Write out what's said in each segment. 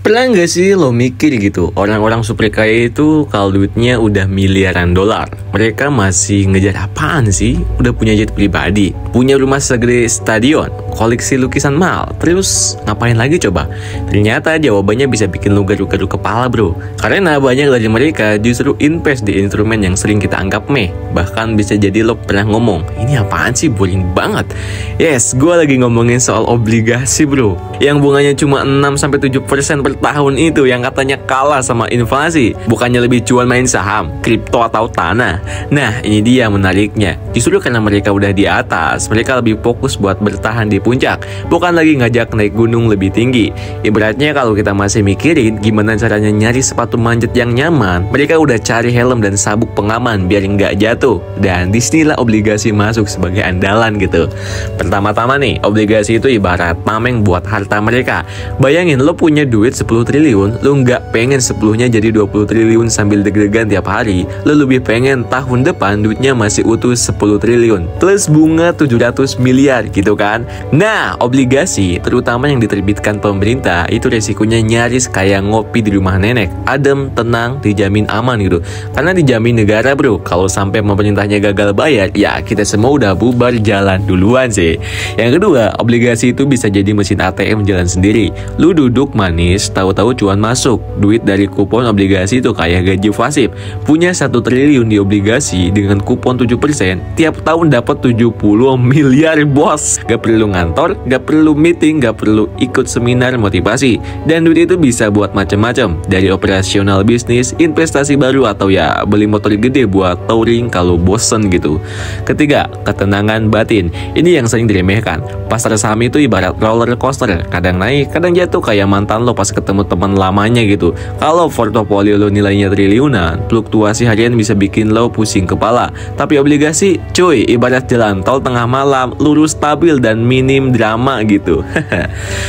Pernah nggak sih lo mikir gitu, orang-orang super kaya itu kalau duitnya udah miliaran dolar, mereka masih ngejar apaan sih? Udah punya jet pribadi, punya rumah segede stadion, koleksi lukisan mahal, terus ngapain lagi coba? Ternyata jawabannya bisa bikin lo garuk-garuk kepala bro. Karena banyak dari mereka justru invest di instrumen yang sering kita anggap meh. Bahkan bisa jadi lo pernah ngomong, ini apaan sih, boring banget. Yes, gue lagi ngomongin soal obligasi bro, yang bunganya cuma 6-7% per tahun itu, yang katanya kalah sama inflasi. Bukannya lebih cuan main saham, kripto atau tanah. Nah ini dia menariknya, justru karena mereka udah di atas, mereka lebih fokus buat bertahan di puncak, bukan lagi ngajak naik gunung lebih tinggi. Ibaratnya kalau kita masih mikirin gimana caranya nyari sepatu manjat yang nyaman, mereka udah cari helm dan sabuk pengaman biar nggak jatuh. Dan disinilah obligasi masuk sebagai andalan gitu. Pertama-tama nih, obligasi itu ibarat tameng buat harta mereka. Bayangin lo punya duit 10 triliun, lo nggak pengen 10-nya jadi 20 triliun sambil deg-degan tiap hari. Lo lebih pengen tahun depan duitnya masih utuh 10 triliun plus bunga 700 miliar gitu kan. Nah, obligasi terutama yang diterbitkan pemerintah itu resikonya nyaris kayak ngopi di rumah nenek. Adem, tenang, dijamin aman gitu. Karena dijamin negara bro. Kalau sampai pemerintahnya gagal bayar, ya kita semua udah bubar jalan duluan sih. Yang kedua, obligasi itu bisa jadi mesin ATM jalan sendiri. Lu duduk manis, tahu-tahu cuan masuk. Duit dari kupon obligasi itu kayak gaji pasif. Punya 1 triliun di obligasi dengan kupon 7%, tiap tahun dapat 70 miliar bos. Gak perlu ngantor, gak perlu meeting, gak perlu ikut seminar motivasi. Dan duit itu bisa buat macam-macam, dari operasional bisnis, investasi baru, atau ya beli motor gede buat touring kalau bosen gitu. Ketiga, ketenangan batin. Ini yang sering diremehkan. Pasar saham itu ibarat roller coaster, kadang naik, kadang jatuh kayak mantan lo pas ketemu teman lamanya gitu. Kalau portofolio lo nilainya triliunan, fluktuasi harian bisa bikin lo pusing kepala. Tapi obligasi, cuy, ibarat jalan tol tengah malam, lurus stabil dan minim drama gitu.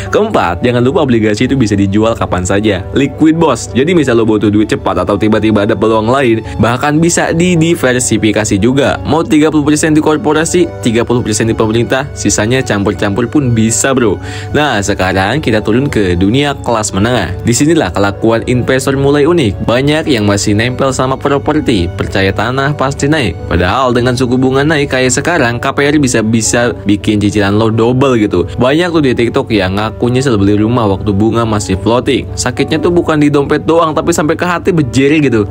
Keempat, jangan lupa obligasi itu bisa dijual kapan saja. Liquid bos, jadi misal lo butuh duit cepat atau tiba-tiba ada peluang lain, bahkan bisa didiversifikasi juga. Mau 30% di korporasi, 30% di pemerintah, sisanya campur-campur pun bisa bro. Nah sekarang kita turun ke dunia kelas menengah. Disinilah kelakuan investor mulai unik. Banyak yang masih nempel sama properti, percaya tanah pasti naik. Padahal dengan suku bunga naik kayak sekarang, KPR bisa bikin cicilan lo double gitu. Banyak tuh di TikTok yang ngakunya nyesel beli rumah waktu bunga masih floating. Sakitnya tuh bukan di dompet doang, tapi sampai ke hati bejeri gitu.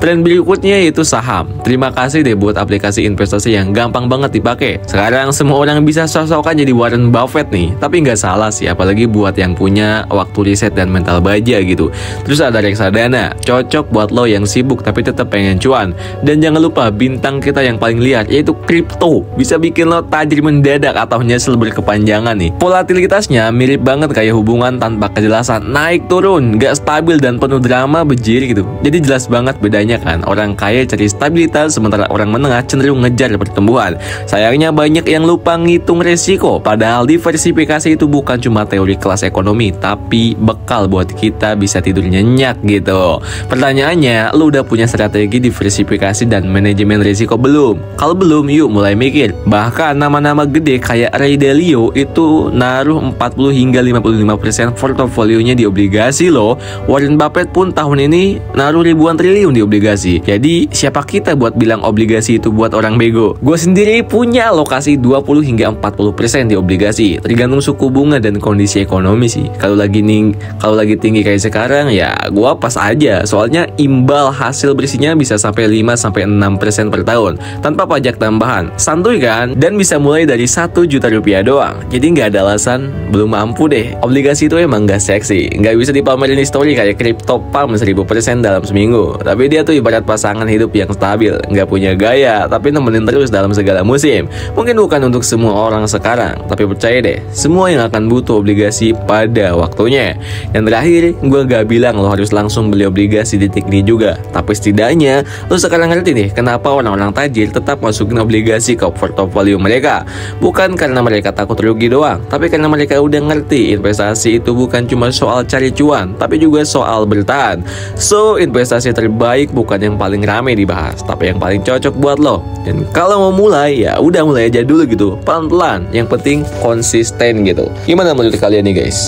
Tren berikutnya yaitu saham. Terima kasih deh buat aplikasi investasi yang gampang banget dipakai. Sekarang semua orang bisa sok-sokan jadi Warren Buffett nih. Tapi nggak salah sih, apalagi buat yang punya waktu riset dan mental baja gitu. Terus ada reksadana, cocok buat lo yang sibuk tapi tetap pengen cuan. Dan jangan lupa bintang kita yang paling liar, yaitu kripto. Bisa bikin lo tajir mendadak atau nyesel berkepanjangan nih. Volatilitasnya mirip banget kayak hubungan tanpa kejelasan, naik turun, nggak stabil dan penuh drama bejiri gitu. Jadi jelas banget bedanya kan. Orang kaya cari stabilitas, sementara orang menengah cenderung ngejar pertumbuhan. Sayangnya banyak yang lupa ngitung resiko. Padahal diversifikasi itu bukan cuma teori kelas ekonomi, tapi bekal buat kita bisa tidur nyenyak gitu. Pertanyaannya, lu udah punya strategi diversifikasi dan manajemen risiko belum? Kalau belum, yuk mulai mikir. Bahkan nama-nama gede kayak Ray Dalio itu naruh 40 hingga 55% portofolionya di obligasi loh. Warren Buffett pun tahun ini naruh ribuan triliun di obligasi. Jadi siapa kita buat bilang obligasi itu buat orang bego? Gue sendiri punya alokasi 20 hingga 40% di obligasi, tergantung suku bunga dan kondisi ekonomi sih. Kalau lagi tinggi kayak sekarang ya gue pas aja. Soalnya imbal hasil bersihnya bisa sampai 5-6% per tahun tanpa pajak tambahan. Santuy kan? Dan bisa mulai dari 1 juta rupiah doang. Jadi nggak ada alasan belum mampu deh. Obligasi itu emang nggak seksi, nggak bisa dipamerin di story kayak crypto pump 1000% dalam seminggu. Tapi dia tuh ibarat pasangan hidup yang stabil, nggak punya gaya, tapi nemenin terus dalam segala musim. Mungkin bukan untuk semua orang sekarang, tapi percaya deh, semua yang akan butuh obligasi pada waktunya. Yang terakhir, gue gak bilang lo harus langsung beli obligasi detik ini juga, tapi setidaknya lo sekarang ngerti nih kenapa orang-orang tajir tetap masukin obligasi ke portofolio mereka. Bukan karena mereka takut rugi doang, tapi karena mereka udah ngerti investasi itu bukan cuma soal cari cuan, tapi juga soal bertahan. So, investasi terbaik bukan yang paling rame dibahas, tapi yang paling cocok buat lo. Dan kalau mau mulai, ya udah mulai aja dulu gitu, pelan-pelan. Yang penting konsisten gitu. Gimana menurut kalian nih guys?